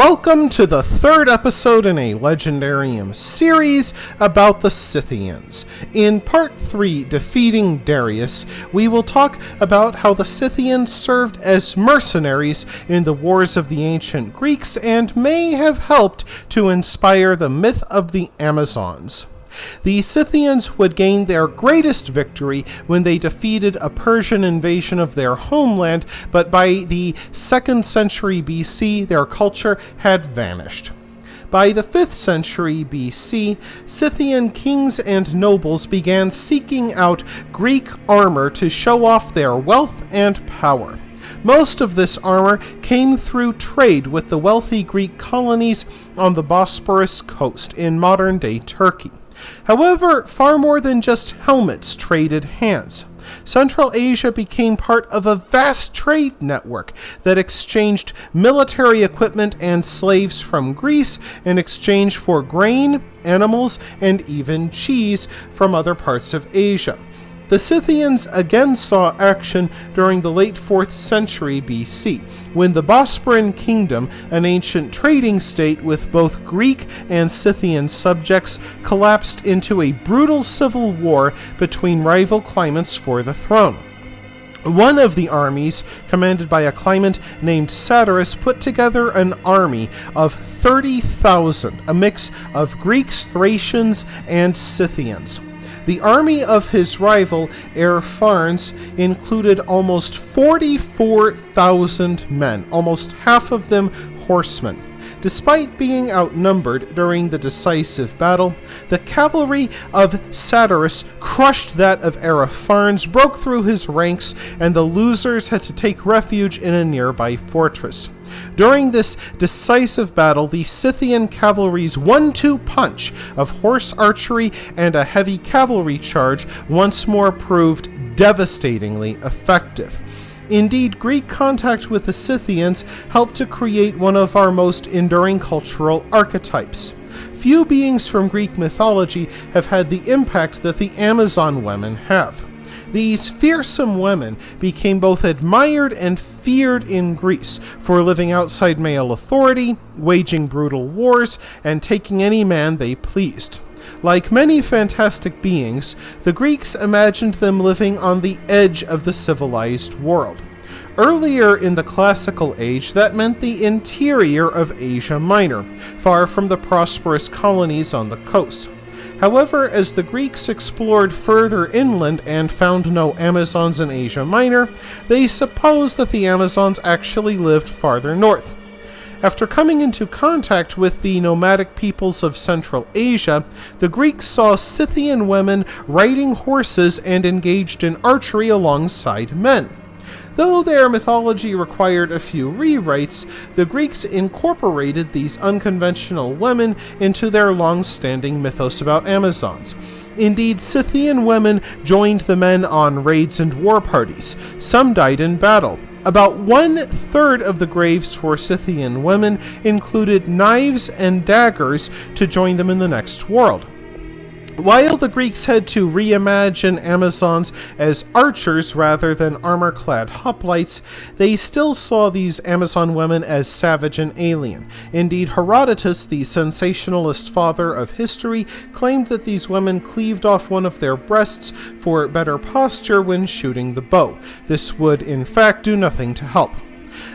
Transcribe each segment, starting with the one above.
Welcome to the third episode in a Legendarium series about the Scythians. In part 3, Defeating Darius, we will talk about how the Scythians served as mercenaries in the wars of the ancient Greeks and may have helped to inspire the myth of the Amazons. The Scythians would gain their greatest victory when they defeated a Persian invasion of their homeland, but by the 2nd century BC, their culture had vanished. By the 5th century BC, Scythian kings and nobles began seeking out Greek armor to show off their wealth and power. Most of this armor came through trade with the wealthy Greek colonies on the Bosporus coast in modern-day Turkey. However, far more than just helmets traded hands. Central Asia became part of a vast trade network that exchanged military equipment and slaves from Greece in exchange for grain, animals, and even cheese from other parts of Asia. The Scythians again saw action during the late 4th century BC, when the Bosporan Kingdom, an ancient trading state with both Greek and Scythian subjects, collapsed into a brutal civil war between rival claimants for the throne. One of the armies, commanded by a claimant named Cyrus, put together an army of 30,000, a mix of Greeks, Thracians, and Scythians. The army of his rival, Arphanes, included almost 44,000 men, almost half of them horsemen. Despite being outnumbered during the decisive battle, the cavalry of Cyrus crushed that of Arphanes, broke through his ranks, and the losers had to take refuge in a nearby fortress. During this decisive battle, the Scythian cavalry's 1-2 punch of horse archery and a heavy cavalry charge once more proved devastatingly effective. Indeed, Greek contact with the Scythians helped to create one of our most enduring cultural archetypes. Few beings from Greek mythology have had the impact that the Amazon women have. These fearsome women became both admired and feared in Greece for living outside male authority, waging brutal wars, and taking any man they pleased. Like many fantastic beings, the Greeks imagined them living on the edge of the civilized world. Earlier in the Classical Age, that meant the interior of Asia Minor, far from the prosperous colonies on the coast. However, as the Greeks explored further inland and found no Amazons in Asia Minor, they supposed that the Amazons actually lived farther north. After coming into contact with the nomadic peoples of Central Asia, the Greeks saw Scythian women riding horses and engaged in archery alongside men. Though their mythology required a few rewrites, the Greeks incorporated these unconventional women into their long-standing mythos about Amazons. Indeed, Scythian women joined the men on raids and war parties. Some died in battle. About 1/3 of the graves for Scythian women included knives and daggers to join them in the next world. While the Greeks had to reimagine Amazons as archers rather than armor-clad hoplites, they still saw these Amazon women as savage and alien. Indeed, Herodotus, the sensationalist father of history, claimed that these women cleaved off one of their breasts for better posture when shooting the bow. This would, in fact, do nothing to help.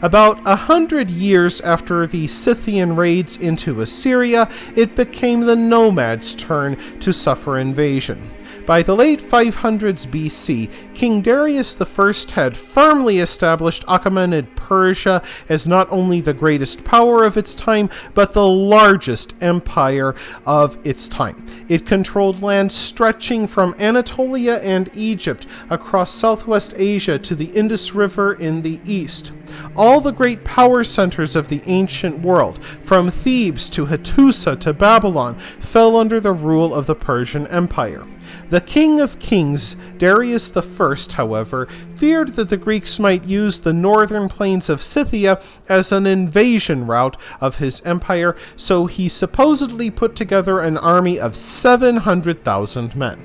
About 100 years after the Scythian raids into Assyria, it became the nomads' turn to suffer invasion. By the late 500s BC, King Darius I had firmly established Achaemenid Persia as not only the greatest power of its time, but the largest empire of its time. It controlled land stretching from Anatolia and Egypt across Southwest Asia to the Indus River in the east. All the great power centers of the ancient world, from Thebes to Hattusa to Babylon, fell under the rule of the Persian Empire. The King of Kings, Darius I, however, feared that the Greeks might use the northern plains of Scythia as an invasion route of his empire, so he supposedly put together an army of 700,000 men.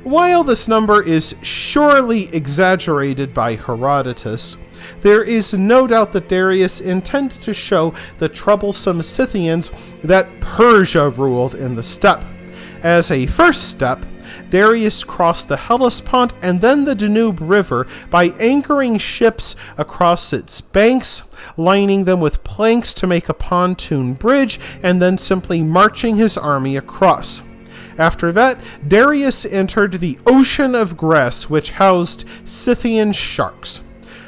While this number is surely exaggerated by Herodotus, There is no doubt that Darius intended to show the troublesome Scythians that Persia ruled in the steppe. As a first step, Darius crossed the Hellespont and then the Danube River by anchoring ships across its banks, lining them with planks to make a pontoon bridge, and then simply marching his army across. After that, Darius entered the Ocean of Grass, which housed Scythian sharks.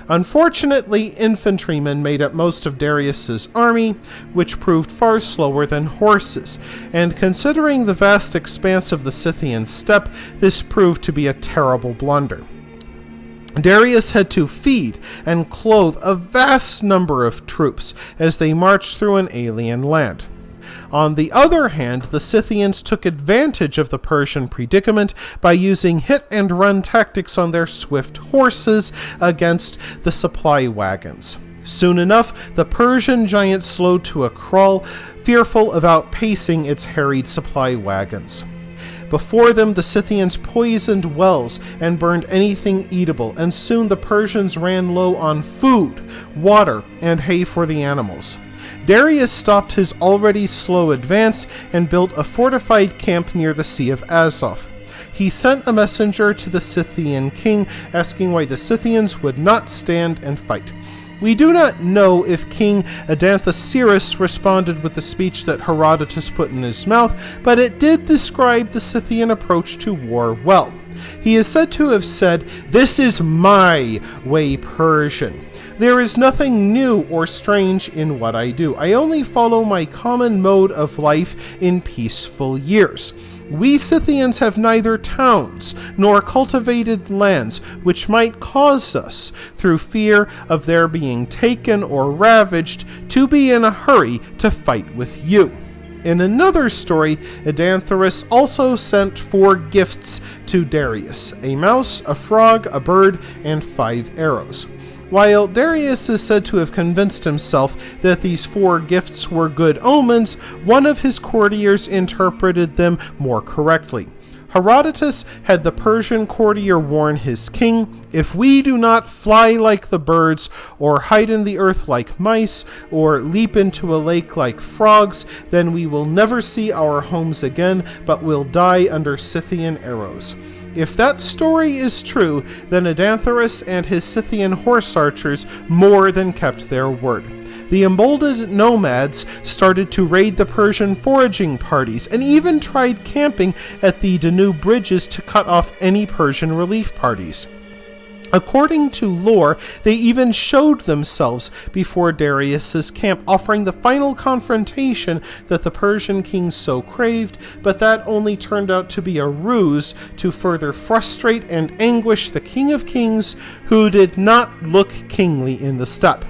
Unfortunately, infantrymen made up most of Darius's army, which proved far slower than horses, and considering the vast expanse of the Scythian steppe, this proved to be a terrible blunder. Darius had to feed and clothe a vast number of troops as they marched through an alien land. On the other hand, the Scythians took advantage of the Persian predicament by using hit-and-run tactics on their swift horses against the supply wagons. Soon enough, the Persian giant slowed to a crawl, fearful of outpacing its harried supply wagons. Before them, the Scythians poisoned wells and burned anything eatable, and soon the Persians ran low on food, water, and hay for the animals. Darius stopped his already slow advance and built a fortified camp near the Sea of Azov. He sent a messenger to the Scythian king asking why the Scythians would not stand and fight. We do not know if King Adanthosirus responded with the speech that Herodotus put in his mouth, but it did describe the Scythian approach to war well. He is said to have said, "This is my way Persian. There is nothing new or strange in what I do. I only follow my common mode of life in peaceful years. We Scythians have neither towns nor cultivated lands, which might cause us, through fear of their being taken or ravaged, to be in a hurry to fight with you." In another story, Adanthorus also sent 4 gifts to Darius: a mouse, a frog, a bird, and 5 arrows. While Darius is said to have convinced himself that these 4 gifts were good omens, one of his courtiers interpreted them more correctly. Herodotus had the Persian courtier warn his king, "If we do not fly like the birds, or hide in the earth like mice, or leap into a lake like frogs, then we will never see our homes again, but will die under Scythian arrows." If that story is true, then Adanthorus and his Scythian horse archers more than kept their word. The emboldened nomads started to raid the Persian foraging parties, and even tried camping at the Danube bridges to cut off any Persian relief parties. According to lore, they even showed themselves before Darius's camp, offering the final confrontation that the Persian king so craved, but that only turned out to be a ruse to further frustrate and anguish the King of Kings, who did not look kingly in the steppe.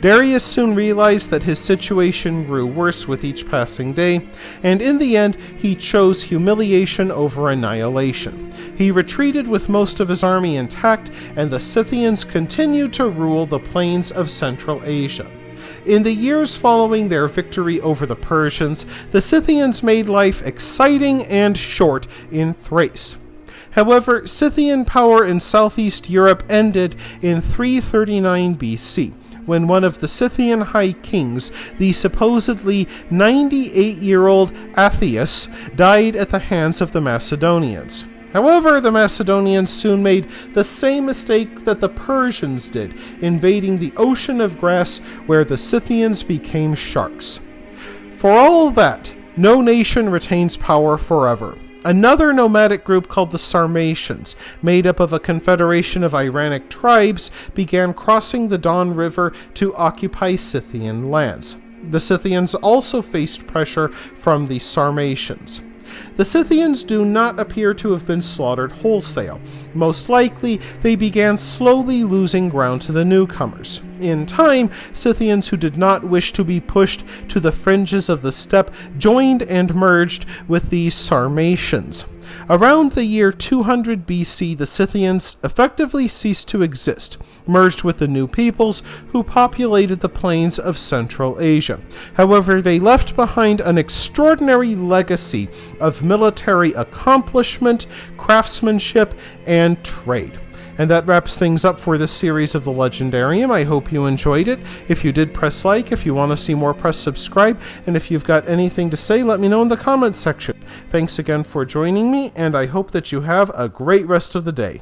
Darius soon realized that his situation grew worse with each passing day, and in the end he chose humiliation over annihilation. He retreated with most of his army intact, and the Scythians continued to rule the plains of Central Asia. In the years following their victory over the Persians, the Scythians made life exciting and short in Thrace. However, Scythian power in southeast Europe ended in 339 BC. When one of the Scythian high kings, the supposedly 98-year-old Atheus, died at the hands of the Macedonians. However, the Macedonians soon made the same mistake that the Persians did, invading the Ocean of Grass, where the Scythians became sharks. For all that, no nation retains power forever. Another nomadic group called the Sarmatians, made up of a confederation of Iranic tribes, began crossing the Don River to occupy Scythian lands. The Scythians also faced pressure from the Sarmatians. The Scythians do not appear to have been slaughtered wholesale. Most likely, they began slowly losing ground to the newcomers. In time, Scythians who did not wish to be pushed to the fringes of the steppe joined and merged with these Sarmatians. Around the year 200 BC, the Scythians effectively ceased to exist, merged with the new peoples who populated the plains of Central Asia. However, they left behind an extraordinary legacy of military accomplishment, craftsmanship, and trade. And that wraps things up for this series of the Legendarium. I hope you enjoyed it. If you did, press like. If you want to see more, press subscribe. And if you've got anything to say, let me know in the comments section. Thanks again for joining me, and I hope that you have a great rest of the day.